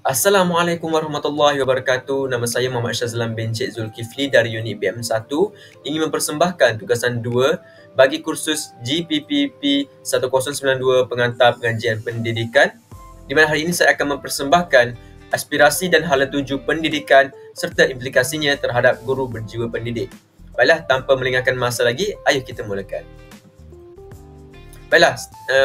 Assalamualaikum warahmatullahi wabarakatuh. Nama saya Muhammad Syazlan bin Cik Zulkifli dari unit BM1 ingin mempersembahkan tugasan 2 bagi kursus GPPP 1092 Pengantar Pengajian Pendidikan, di mana hari ini saya akan mempersembahkan aspirasi dan hala tuju pendidikan serta implikasinya terhadap guru berjiwa pendidik. Baiklah, tanpa melengahkan masa lagi, ayo kita mulakan. Baiklah,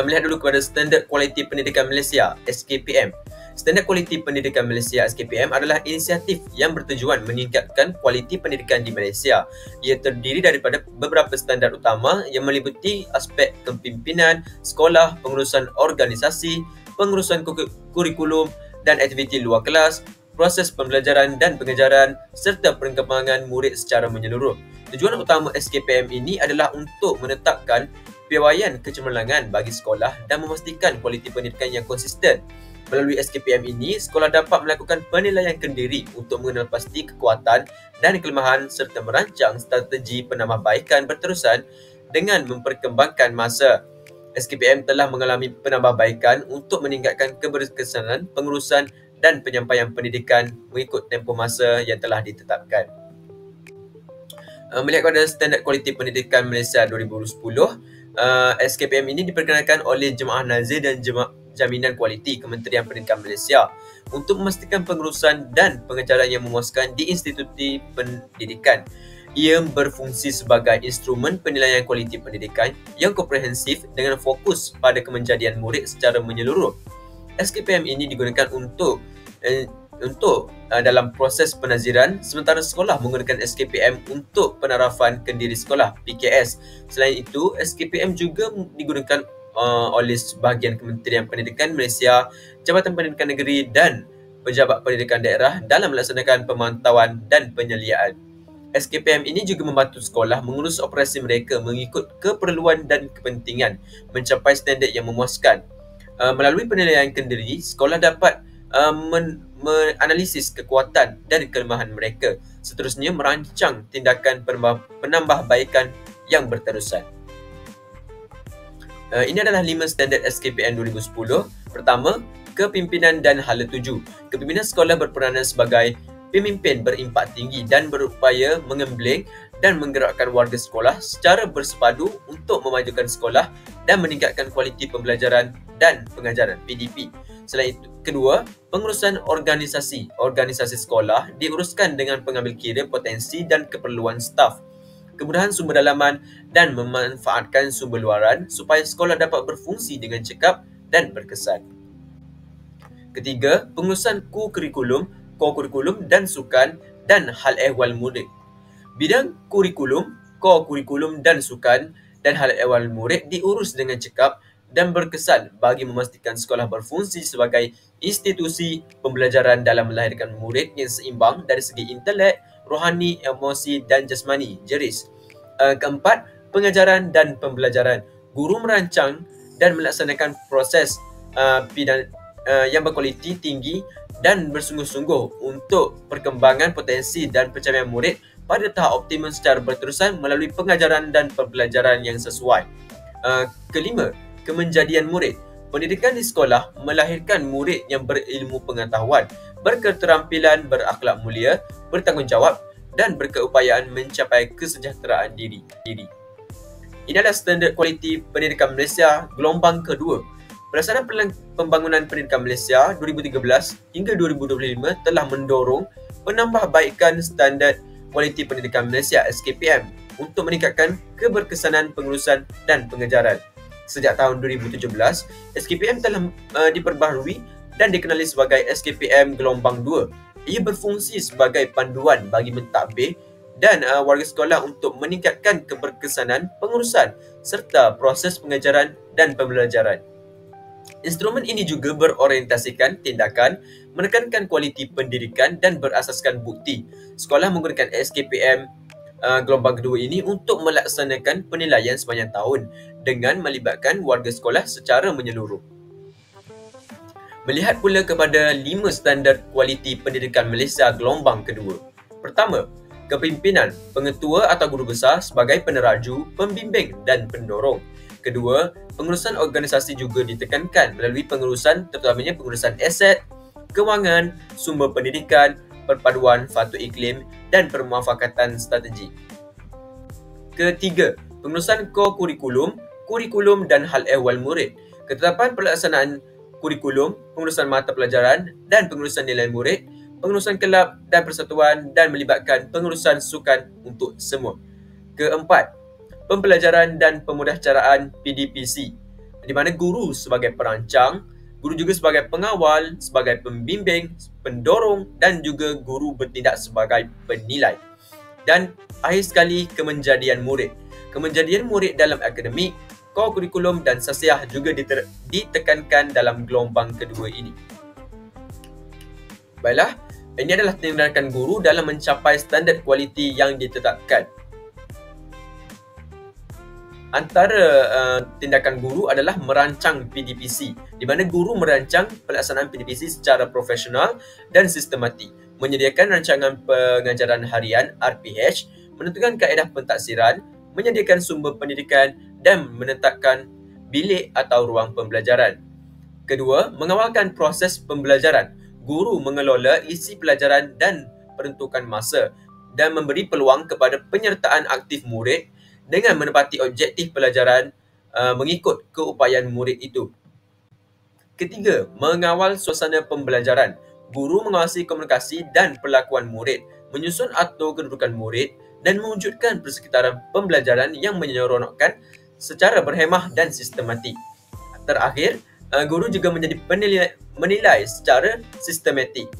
melihat dulu kepada Standard Kualiti Pendidikan Malaysia (SKPM). Standard Kualiti Pendidikan Malaysia (SKPM) adalah inisiatif yang bertujuan meningkatkan kualiti pendidikan di Malaysia. Ia terdiri daripada beberapa standard utama yang meliputi aspek kepimpinan, sekolah, pengurusan organisasi, pengurusan kurikulum dan aktiviti luar kelas, proses pembelajaran dan pengajaran serta perkembangan murid secara menyeluruh. Tujuan utama SKPM ini adalah untuk menetapkan piawaian kecemerlangan bagi sekolah dan memastikan kualiti pendidikan yang konsisten. Melalui SKPM ini, sekolah dapat melakukan penilaian kendiri untuk mengenal pasti kekuatan dan kelemahan serta merancang strategi penambahbaikan berterusan dengan memperkembangkan masa. SKPM telah mengalami penambahbaikan untuk meningkatkan keberkesanan pengurusan dan penyampaian pendidikan mengikut tempoh masa yang telah ditetapkan. Melihat kepada Standard Kualiti Pendidikan Malaysia 2010, SKPM ini diperkenalkan oleh Jemaah Nazir dan Jaminan Kualiti Kementerian Pendidikan Malaysia untuk memastikan pengurusan dan pengajaran yang memuaskan di institusi pendidikan. Ia berfungsi sebagai instrumen penilaian kualiti pendidikan yang komprehensif dengan fokus pada kemenjadian murid secara menyeluruh. SKPM ini digunakan untuk dalam proses penaziran, sementara sekolah menggunakan SKPM untuk penarafan kendiri sekolah (PKS). Selain itu, SKPM juga digunakan oleh sebahagian Kementerian Pendidikan Malaysia, Jabatan Pendidikan Negeri dan pejabat pendidikan daerah dalam melaksanakan pemantauan dan penyeliaan. SKPM ini juga membantu sekolah mengurus operasi mereka mengikut keperluan dan kepentingan mencapai standard yang memuaskan. Melalui penilaian kendiri, sekolah dapat menganalisis kekuatan dan kelemahan mereka, seterusnya merancang tindakan penambahbaikan yang berterusan. Ini adalah 5 standard SKPM 2010. Pertama, kepimpinan dan hala tuju. Kepimpinan sekolah berperanan sebagai pemimpin berimpak tinggi dan berupaya mengembleng dan menggerakkan warga sekolah secara bersepadu untuk memajukan sekolah dan meningkatkan kualiti pembelajaran dan pengajaran (PDP). Selain itu, kedua, pengurusan organisasi. Organisasi sekolah diuruskan dengan pengambil kira potensi dan keperluan staf, kemudahan sumber dalaman dan memanfaatkan sumber luaran supaya sekolah dapat berfungsi dengan cekap dan berkesan. Ketiga, pengurusan kurikulum, ko-kurikulum dan sukan dan hal ehwal murid. Bidang kurikulum, ko-kurikulum dan sukan dan hal ehwal murid diurus dengan cekap dan berkesan bagi memastikan sekolah berfungsi sebagai institusi pembelajaran dalam melahirkan murid yang seimbang dari segi intelek, rohani, emosi dan jasmani (JERIS). Keempat, pengajaran dan pembelajaran. Guru merancang dan melaksanakan proses yang berkualiti tinggi dan bersungguh-sungguh untuk perkembangan potensi dan pencapaian murid pada tahap optimum secara berterusan melalui pengajaran dan pembelajaran yang sesuai. Kelima, kemenjadian murid. Pendidikan di sekolah melahirkan murid yang berilmu pengetahuan, berketerampilan, berakhlak mulia, bertanggungjawab dan berkeupayaan mencapai kesejahteraan diri. Ini adalah Standard Kualiti Pendidikan Malaysia gelombang kedua. Pelaksanaan Pembangunan Pendidikan Malaysia 2013 hingga 2025 telah mendorong penambahbaikan Standard Kualiti Pendidikan Malaysia (SKPM) untuk meningkatkan keberkesanan pengurusan dan pengajaran. Sejak tahun 2017, SKPM telah diperbaharui dan dikenali sebagai SKPM gelombang 2. Ia berfungsi sebagai panduan bagi mentadbir dan warga sekolah untuk meningkatkan keberkesanan pengurusan serta proses pengajaran dan pembelajaran. Instrumen ini juga berorientasikan tindakan, menekankan kualiti pendidikan dan berasaskan bukti. Sekolah menggunakan SKPM gelombang kedua ini untuk melaksanakan penilaian sepanjang tahun dengan melibatkan warga sekolah secara menyeluruh. Melihat pula kepada 5 standard kualiti pendidikan Malaysia gelombang kedua. Pertama, kepimpinan, pengetua atau guru besar sebagai peneraju, pembimbing dan pendorong. Kedua, pengurusan organisasi juga ditekankan melalui pengurusan terutamanya pengurusan aset, kewangan, sumber pendidikan, perpaduan faktor iklim dan permuafakatan strategi. Ketiga, pengurusan core kurikulum dan hal ehwal murid. Ketetapan pelaksanaan kurikulum, pengurusan mata pelajaran dan pengurusan nilai murid, pengurusan kelab dan persatuan dan melibatkan pengurusan sukan untuk semua. Keempat, pembelajaran dan pemudahcaraan PDPC, di mana guru sebagai perancang, guru juga sebagai pengawal, sebagai pembimbing, pendorong dan juga guru bertindak sebagai penilai. Dan akhir sekali, kemenjadian murid. Kemenjadian murid dalam akademik, core kurikulum dan sasiah juga ditekankan dalam gelombang kedua ini. Baiklah, ini adalah tindakan guru dalam mencapai standard kualiti yang ditetapkan. Antara tindakan guru adalah merancang PDPC, di mana guru merancang pelaksanaan PDPC secara profesional dan sistematik, menyediakan rancangan pengajaran harian RPH, menentukan kaedah pentaksiran, menyediakan sumber pendidikan dan menetapkan bilik atau ruang pembelajaran. Kedua, mengawalkan proses pembelajaran. Guru mengelola isi pelajaran dan peruntukan masa dan memberi peluang kepada penyertaan aktif murid dengan menepati objektif pelajaran mengikut keupayaan murid itu. Ketiga, mengawal suasana pembelajaran. Guru mengawasi komunikasi dan perlakuan murid, menyusun atur kedudukan murid dan mewujudkan persekitaran pembelajaran yang menyeronokkan secara berhemah dan sistematik. Terakhir, guru juga menjadi menilai secara sistematik.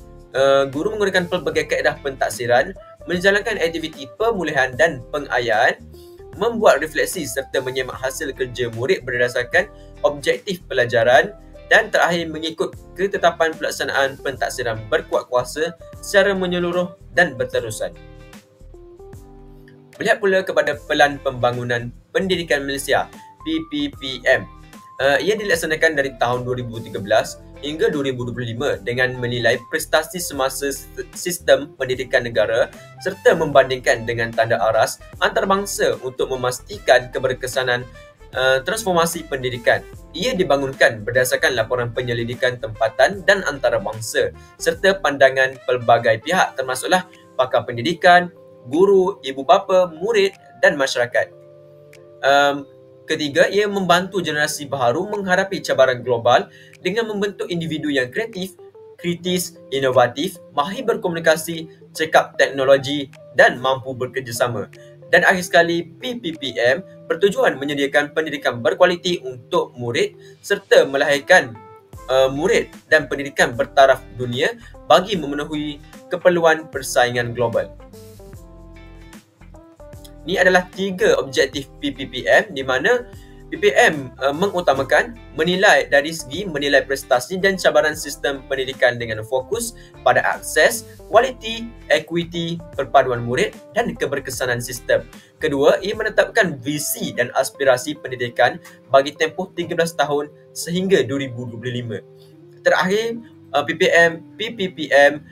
Guru menggunakan pelbagai kaedah pentaksiran, menjalankan aktiviti pemulihan dan pengayaan, membuat refleksi serta menyemak hasil kerja murid berdasarkan objektif pelajaran dan terakhir mengikut ketetapan pelaksanaan pentaksiran berkuat kuasa secara menyeluruh dan berterusan. Melihat pula kepada Pelan Pembangunan Pendidikan Malaysia PPPM. Ia dilaksanakan dari tahun 2013 hingga 2025 dengan menilai prestasi semasa sistem pendidikan negara serta membandingkan dengan tanda aras antarabangsa untuk memastikan keberkesanan transformasi pendidikan. Ia dibangunkan berdasarkan laporan penyelidikan tempatan dan antarabangsa serta pandangan pelbagai pihak termasuklah pakar pendidikan, guru, ibu bapa, murid dan masyarakat. Ketiga, ia membantu generasi baharu menghadapi cabaran global dengan membentuk individu yang kreatif, kritis, inovatif, mahir berkomunikasi, cekap teknologi dan mampu bekerjasama. Dan akhir sekali, PPPM bertujuan menyediakan pendidikan berkualiti untuk murid serta melahirkan murid dan pendidikan bertaraf dunia bagi memenuhi keperluan persaingan global. Ini adalah 3 objektif PPPM di mana PPM mengutamakan menilai dari segi menilai prestasi dan cabaran sistem pendidikan dengan fokus pada akses, kualiti, equity, perpaduan murid dan keberkesanan sistem. Kedua, ia menetapkan visi dan aspirasi pendidikan bagi tempoh 13 tahun sehingga 2025. Terakhir, PPPM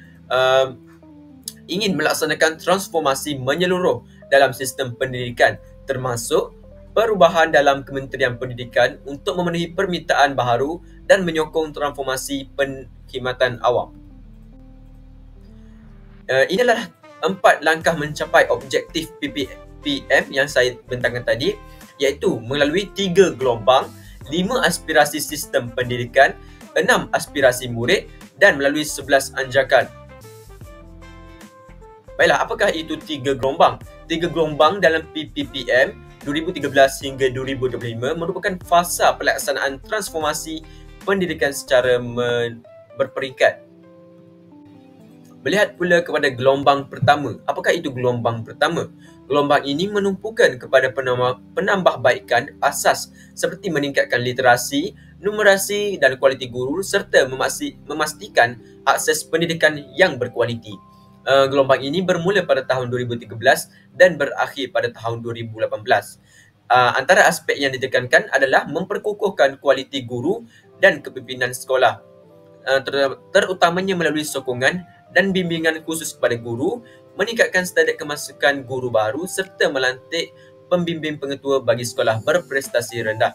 ingin melaksanakan transformasi menyeluruh dalam sistem pendidikan termasuk perubahan dalam Kementerian Pendidikan untuk memenuhi permintaan baharu dan menyokong transformasi perkhidmatan awam. Inilah 4 langkah mencapai objektif PPPM yang saya bentangkan tadi, iaitu melalui 3 gelombang, 5 aspirasi sistem pendidikan, 6 aspirasi murid dan melalui 11 anjakan. Baiklah, apakah itu 3 gelombang? 3 gelombang dalam PPPM 2013 hingga 2025 merupakan fasa pelaksanaan transformasi pendidikan secara berperingkat. Melihat pula kepada gelombang pertama. Apakah itu gelombang pertama? Gelombang ini menumpukan kepada penambahbaikan asas seperti meningkatkan literasi, numerasi dan kualiti guru serta memastikan akses pendidikan yang berkualiti. Gelombang ini bermula pada tahun 2013 dan berakhir pada tahun 2018. Antara aspek yang ditekankan adalah memperkukuhkan kualiti guru dan kepimpinan sekolah, terutamanya melalui sokongan dan bimbingan khusus kepada guru, meningkatkan standard kemasukan guru baru serta melantik pembimbing pengetua bagi sekolah berprestasi rendah.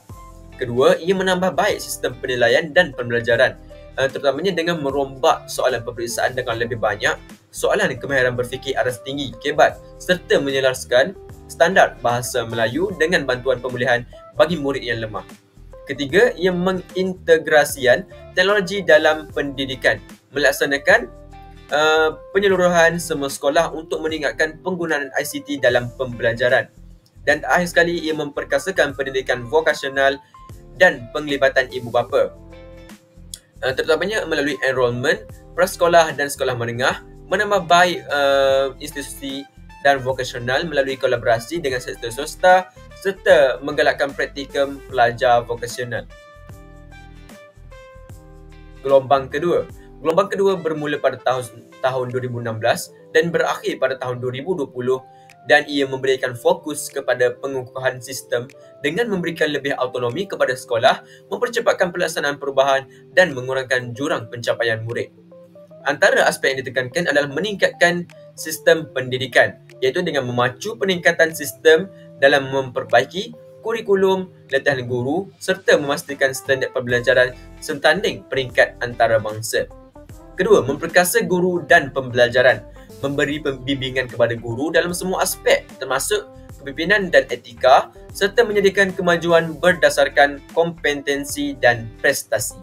Kedua, ia menambah baik sistem penilaian dan pembelajaran. terutamanya dengan merombak soalan peperiksaan dengan lebih banyak soalan kemahiran berfikir aras tinggi, kebat, serta menyelaraskan standard bahasa Melayu dengan bantuan pemulihan bagi murid yang lemah. Ketiga, ia mengintegrasikan teknologi dalam pendidikan, melaksanakan penyeluruhan semua sekolah untuk meningkatkan penggunaan ICT dalam pembelajaran. Dan akhir sekali, ia memperkasakan pendidikan vokasional dan penglibatan ibu bapa, terutamanya melalui enrolment, prasekolah dan sekolah menengah, menambah baik institusi dan vokasional melalui kolaborasi dengan sektor swasta serta menggalakkan praktikum pelajar vokasional. Gelombang kedua bermula pada tahun 2016 dan berakhir pada tahun 2020, dan ia memberikan fokus kepada pengukuhan sistem dengan memberikan lebih autonomi kepada sekolah, mempercepatkan pelaksanaan perubahan dan mengurangkan jurang pencapaian murid. Antara aspek yang ditekankan adalah meningkatkan sistem pendidikan, iaitu dengan memacu peningkatan sistem dalam memperbaiki kurikulum, latihan guru serta memastikan standard pembelajaran setanding peringkat antarabangsa. Kedua, memperkasa guru dan pembelajaran, memberi bimbingan kepada guru dalam semua aspek termasuk kepimpinan dan etika serta menyediakan kemajuan berdasarkan kompetensi dan prestasi.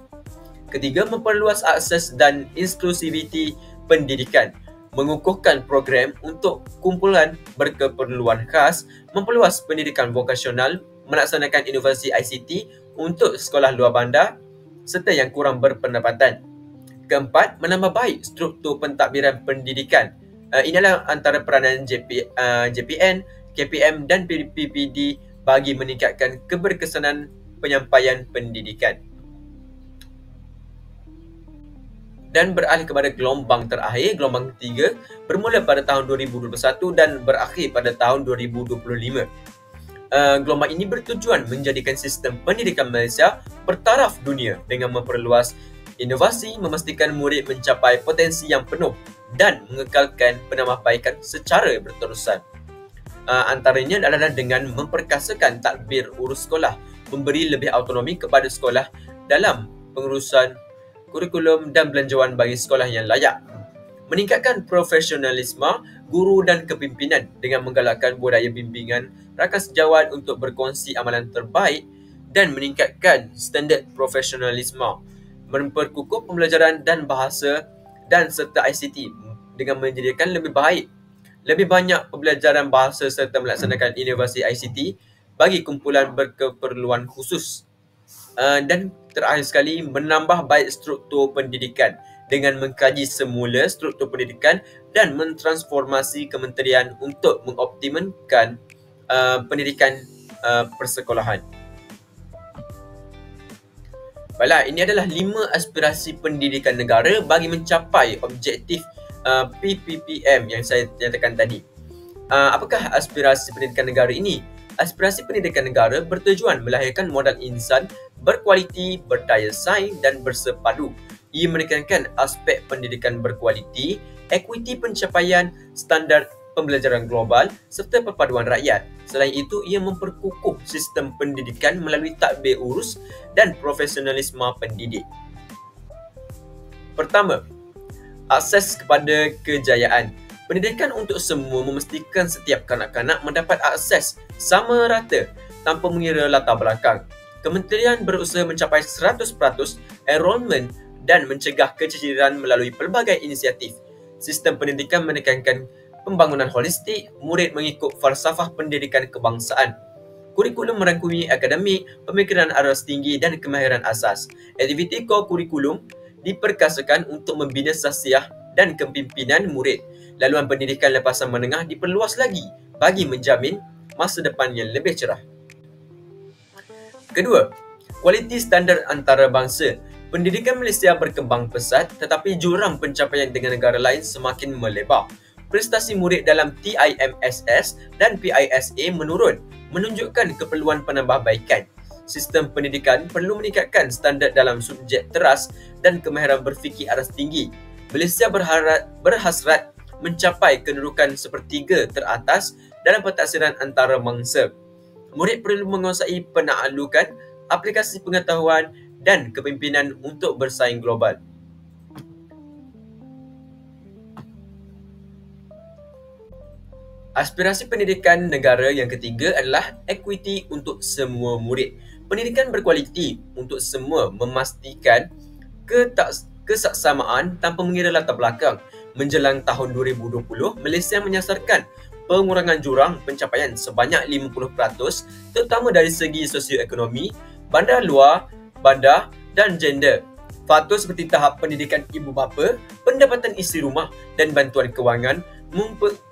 Ketiga, memperluas akses dan inklusiviti pendidikan, mengukuhkan program untuk kumpulan berkeperluan khas, memperluas pendidikan vokasional, melaksanakan inovasi ICT untuk sekolah luar bandar serta yang kurang berpendapatan. Keempat, menambah baik struktur pentadbiran pendidikan. Inilah antara peranan JPN, KPM dan PPD bagi meningkatkan keberkesanan penyampaian pendidikan. Dan beralih kepada gelombang terakhir, gelombang ketiga, bermula pada tahun 2021 dan berakhir pada tahun 2025. Gelombang ini bertujuan menjadikan sistem pendidikan Malaysia bertaraf dunia dengan memperluas inovasi, memastikan murid mencapai potensi yang penuh dan mengekalkan penambahbaikan secara berterusan. Antaranya adalah dengan memperkasakan tadbir urus sekolah, memberi lebih autonomi kepada sekolah dalam pengurusan kurikulum dan belanjawan bagi sekolah yang layak, meningkatkan profesionalisme guru dan kepimpinan dengan menggalakkan budaya bimbingan rakan sejawat untuk berkongsi amalan terbaik dan meningkatkan standard profesionalisme, memperkukuh pembelajaran dan bahasa dan serta ICT dengan menyediakan lebih banyak pembelajaran bahasa serta melaksanakan inovasi ICT bagi kumpulan berkeperluan khusus. Dan terakhir sekali, menambah baik struktur pendidikan dengan mengkaji semula struktur pendidikan dan mentransformasi kementerian untuk mengoptimalkan pendidikan persekolahan. Baiklah, ini adalah 5 aspirasi pendidikan negara bagi mencapai objektif PPPM yang saya nyatakan tadi. Apakah aspirasi pendidikan negara ini? Aspirasi pendidikan negara bertujuan melahirkan modal insan berkualiti, berdaya saing dan bersepadu. Ia menekankan aspek pendidikan berkualiti, equity pencapaian standard pembelajaran global serta perpaduan rakyat. Selain itu, ia memperkukuh sistem pendidikan melalui tadbir urus dan profesionalisme pendidik. Pertama, akses kepada kejayaan. Pendidikan untuk semua memastikan setiap kanak-kanak mendapat akses sama rata tanpa mengira latar belakang. Kementerian berusaha mencapai 100% enrolment dan mencegah kecederaan melalui pelbagai inisiatif. Sistem pendidikan menekankan pembangunan holistik, murid mengikut falsafah pendidikan kebangsaan. Kurikulum merangkumi akademik, pemikiran aras tinggi dan kemahiran asas. Aktiviti core kurikulum diperkasakan untuk membina sasiah dan kepimpinan murid. Laluan pendidikan lepasan menengah diperluas lagi bagi menjamin masa depan yang lebih cerah. Kedua, kualiti standard antarabangsa. Pendidikan Malaysia berkembang pesat tetapi jurang pencapaian dengan negara lain semakin melebar. Prestasi murid dalam TIMSS dan PISA menurun, menunjukkan keperluan penambahbaikan. Sistem pendidikan perlu meningkatkan standard dalam subjek teras dan kemahiran berfikir aras tinggi. Malaysia berhasrat mencapai kedudukan sepertiga teratas dalam pentadbiran antarabangsa. Murid perlu menguasai penaklukan, aplikasi pengetahuan dan kepimpinan untuk bersaing global. Aspirasi pendidikan negara yang ketiga adalah equity untuk semua murid. Pendidikan berkualiti untuk semua memastikan kesaksamaan tanpa mengira latar belakang. Menjelang tahun 2020, Malaysia menyasarkan pengurangan jurang pencapaian sebanyak 50%, terutama dari segi sosioekonomi, bandar luar, bandar dan gender. Faktor seperti tahap pendidikan ibu bapa, pendapatan isi rumah dan bantuan kewangan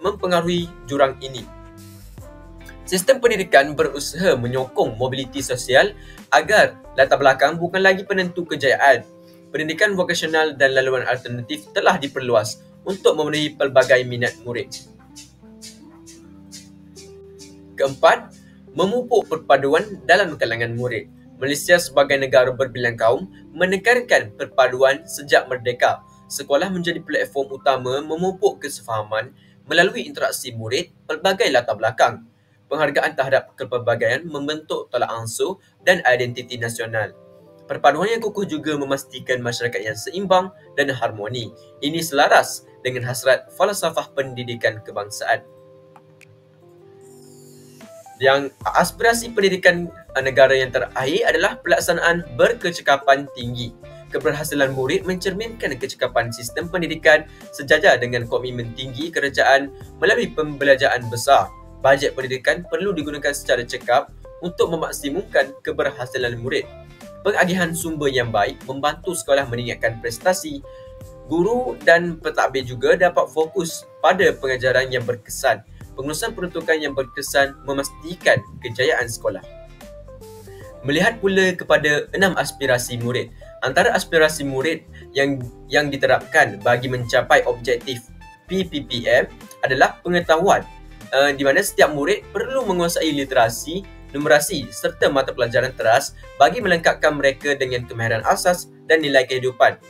mempengaruhi jurang ini. Sistem pendidikan berusaha menyokong mobiliti sosial agar latar belakang bukan lagi penentu kejayaan. Pendidikan vokasional dan laluan alternatif telah diperluas untuk memenuhi pelbagai minat murid. Keempat, memupuk perpaduan dalam kalangan murid. Malaysia sebagai negara berbilang kaum menekankan perpaduan sejak merdeka. Sekolah menjadi platform utama memupuk kesefahaman melalui interaksi murid pelbagai latar belakang. Penghargaan terhadap kepelbagaian membentuk tolak ansur dan identiti nasional. Perpaduan yang kukuh juga memastikan masyarakat yang seimbang dan harmoni. Ini selaras dengan hasrat falsafah pendidikan kebangsaan. Yang aspirasi pendidikan negara yang terakhir adalah pelaksanaan berkecakapan tinggi. Keberhasilan murid mencerminkan kecekapan sistem pendidikan sejajar dengan komitmen tinggi kerajaan melalui pembelajaran besar. Bajet pendidikan perlu digunakan secara cekap untuk memaksimumkan keberhasilan murid. Pengagihan sumber yang baik membantu sekolah meningkatkan prestasi. Guru dan pentadbir juga dapat fokus pada pengajaran yang berkesan. Pengurusan peruntukan yang berkesan memastikan kejayaan sekolah. Melihat pula kepada 6 aspirasi murid. Antara aspirasi murid yang diterapkan bagi mencapai objektif PPPM adalah pengetahuan, di mana setiap murid perlu menguasai literasi, numerasi serta mata pelajaran teras bagi melengkapkan mereka dengan kemahiran asas dan nilai kehidupan.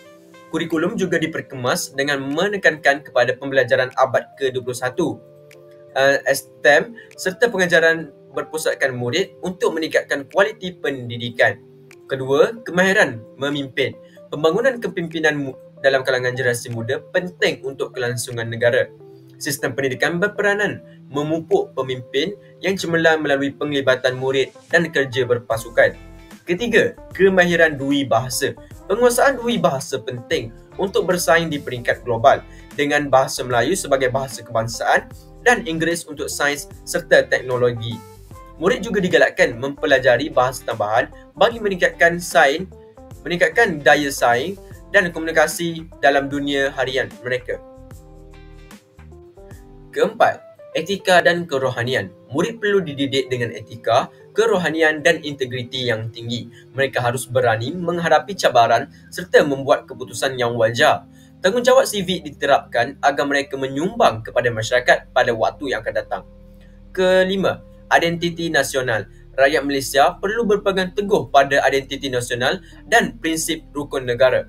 Kurikulum juga diperkemas dengan menekankan kepada pembelajaran abad ke-21, STEM serta pengajaran berpusatkan murid untuk meningkatkan kualiti pendidikan. Kedua, kemahiran memimpin. Pembangunan kepimpinan dalam kalangan generasi muda penting untuk kelangsungan negara. Sistem pendidikan berperanan memupuk pemimpin yang cemerlang melalui penglibatan murid dan kerja berpasukan. Ketiga, kemahiran dui bahasa. Penguasaan dui bahasa penting untuk bersaing di peringkat global dengan bahasa Melayu sebagai bahasa kebangsaan dan Inggeris untuk sains serta teknologi. Murid juga digalakkan mempelajari bahasa tambahan bagi meningkatkan daya saing dan komunikasi dalam dunia harian mereka. Keempat, etika dan kerohanian. Murid perlu dididik dengan etika, kerohanian dan integriti yang tinggi. Mereka harus berani menghadapi cabaran serta membuat keputusan yang wajar. Tanggungjawab sivik diterapkan agar mereka menyumbang kepada masyarakat pada waktu yang akan datang. Kelima, identiti nasional. Rakyat Malaysia perlu berpegang teguh pada identiti nasional dan prinsip rukun negara.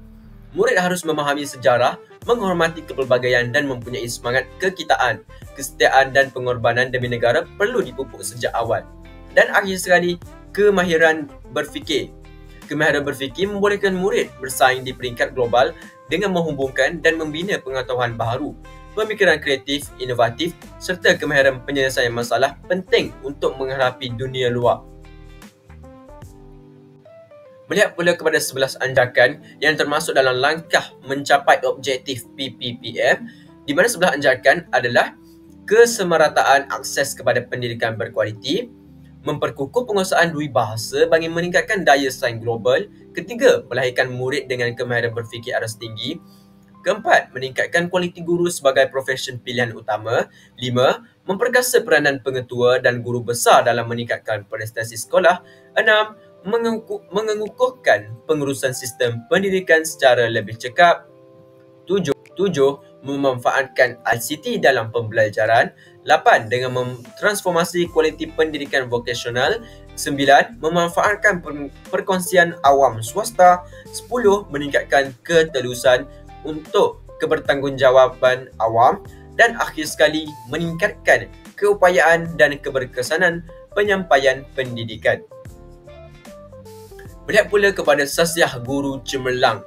Murid harus memahami sejarah, menghormati kepelbagaian dan mempunyai semangat kekitaan. Kesetiaan dan pengorbanan demi negara perlu dipupuk sejak awal. Dan akhir sekali, kemahiran berfikir. Kemahiran berfikir membolehkan murid bersaing di peringkat global dengan menghubungkan dan membina pengetahuan baharu. Pemikiran kreatif, inovatif serta kemahiran penyelesaian masalah penting untuk menghadapi dunia luar. Melihat pula kepada 11 anjakan yang termasuk dalam langkah mencapai objektif PPPM, di mana 11 anjakan adalah kesemarataan akses kepada pendidikan berkualiti, memperkukuh penguasaan dui bahasa bagi meningkatkan daya saing global. Ketiga, melahirkan murid dengan kemahiran berfikir aras tinggi. Keempat, meningkatkan kualiti guru sebagai profesi pilihan utama. 5. Memperkasa peranan pengetua dan guru besar dalam meningkatkan prestasi sekolah. 6. Mengukuhkan pengurusan sistem pendidikan secara lebih cekap. 7. Memanfaatkan ICT dalam pembelajaran. 8. Dengan transformasi kualiti pendidikan vokasional. 9. Memanfaatkan perkongsian awam swasta. 10. Meningkatkan ketelusan untuk kebertanggungjawabkan awam. Dan akhir sekali, meningkatkan keupayaan dan keberkesanan penyampaian pendidikan. Melihat pula kepada sasiah guru cemerlang.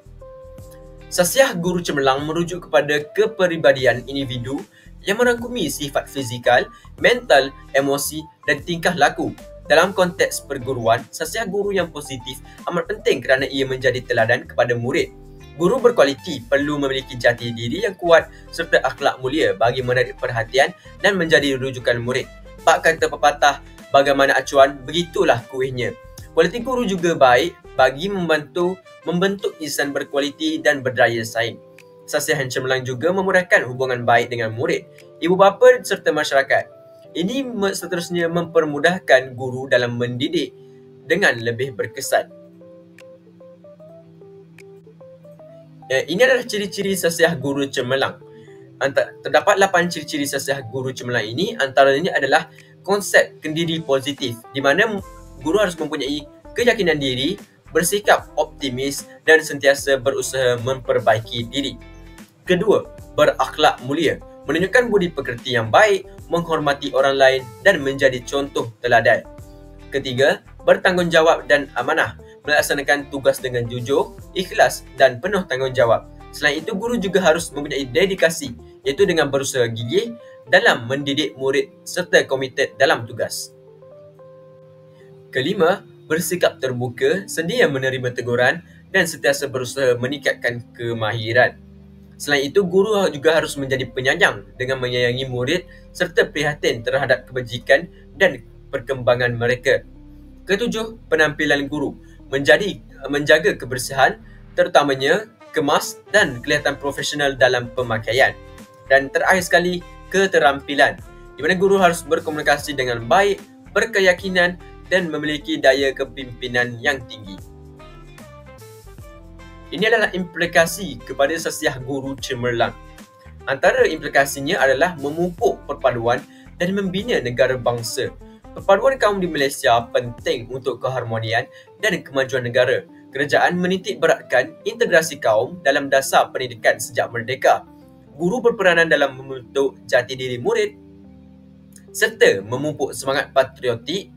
Sasiah guru cemerlang merujuk kepada kepribadian individu yang merangkumi sifat fizikal, mental, emosi dan tingkah laku. Dalam konteks perguruan, sasiah guru yang positif amat penting kerana ia menjadi teladan kepada murid. Guru berkualiti perlu memiliki jati diri yang kuat serta akhlak mulia bagi menarik perhatian dan menjadi rujukan murid. Bak kata pepatah, bagaimana acuan, begitulah kuihnya. Kualiti guru juga baik bagi membentuk insan berkualiti dan berdaya saing. Sasihan cemerlang juga memudahkan hubungan baik dengan murid, ibu bapa serta masyarakat. Ini seterusnya mempermudahkan guru dalam mendidik dengan lebih berkesan. Ini adalah ciri-ciri sasiah guru cemerlang. Terdapat 8 ciri-ciri sasiah guru cemerlang ini, antaranya adalah konsep kendiri positif, di mana guru harus mempunyai keyakinan diri, bersikap optimis dan sentiasa berusaha memperbaiki diri. Kedua, berakhlak mulia, menunjukkan budi pekerti yang baik, menghormati orang lain dan menjadi contoh teladan. Ketiga, bertanggungjawab dan amanah, melaksanakan tugas dengan jujur, ikhlas dan penuh tanggungjawab. Selain itu, guru juga harus mempunyai dedikasi, iaitu dengan berusaha gigih dalam mendidik murid serta komited dalam tugas. Kelima, bersikap terbuka, sedia menerima teguran dan sentiasa berusaha meningkatkan kemahiran. Selain itu, guru juga harus menjadi penyayang dengan menyayangi murid serta prihatin terhadap kebajikan dan perkembangan mereka. Ketujuh, penampilan guru, menjaga kebersihan, terutamanya kemas dan kelihatan profesional dalam pemakaian. Dan terakhir sekali, keterampilan, di mana guru harus berkomunikasi dengan baik, berkeyakinan dan memiliki daya kepimpinan yang tinggi. Ini adalah implikasi kepada sasiah guru cemerlang. Antara implikasinya adalah memupuk perpaduan dan membina negara bangsa. Perpaduan kaum di Malaysia penting untuk keharmonian dan kemajuan negara. Kerajaan menitik beratkan integrasi kaum dalam dasar pendidikan sejak merdeka. Guru berperanan dalam membentuk jati diri murid serta memupuk semangat patriotik.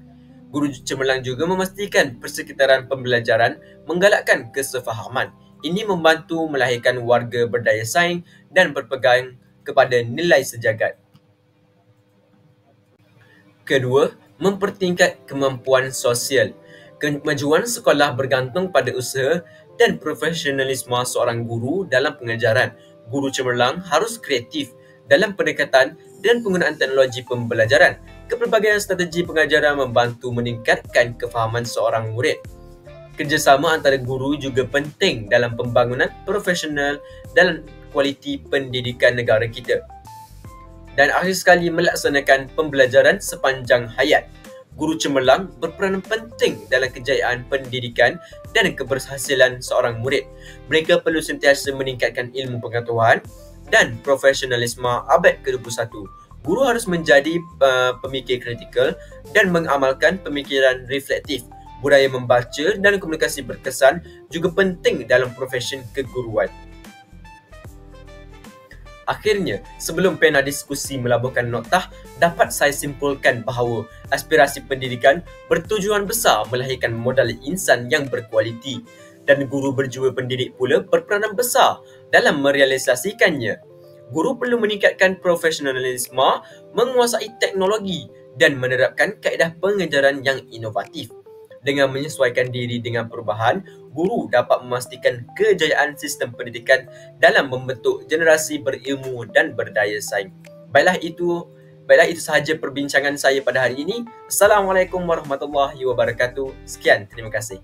Guru cemerlang juga memastikan persekitaran pembelajaran menggalakkan kesefahaman. Ini membantu melahirkan warga berdaya saing dan berpegang kepada nilai sejagat. Kedua, mempertingkat kemampuan sosial. Kemajuan sekolah bergantung pada usaha dan profesionalisme seorang guru dalam pengajaran. Guru cemerlang harus kreatif dalam pendekatan dan penggunaan teknologi pembelajaran. Pelbagai strategi pengajaran membantu meningkatkan kefahaman seorang murid. Kerjasama antara guru juga penting dalam pembangunan profesional dan kualiti pendidikan negara kita. Dan akhir sekali, melaksanakan pembelajaran sepanjang hayat. Guru cemerlang berperanan penting dalam kejayaan pendidikan dan keberhasilan seorang murid. Mereka perlu sentiasa meningkatkan ilmu pengetahuan dan profesionalisme abad ke-21. Guru harus menjadi pemikir kritikal dan mengamalkan pemikiran reflektif. Budaya membaca dan komunikasi berkesan juga penting dalam profesi keguruan. Akhirnya, sebelum pena diskusi melabuhkan noktah, dapat saya simpulkan bahawa aspirasi pendidikan bertujuan besar melahirkan modal insan yang berkualiti dan guru berjiwa pendidik pula berperanan besar dalam merealisasikannya. Guru perlu meningkatkan profesionalisme, menguasai teknologi dan menerapkan kaedah pengajaran yang inovatif. Dengan menyesuaikan diri dengan perubahan, guru dapat memastikan kejayaan sistem pendidikan dalam membentuk generasi berilmu dan berdaya saing. Baiklah itu sahaja perbincangan saya pada hari ini. Assalamualaikum warahmatullahi wabarakatuh. Sekian, terima kasih.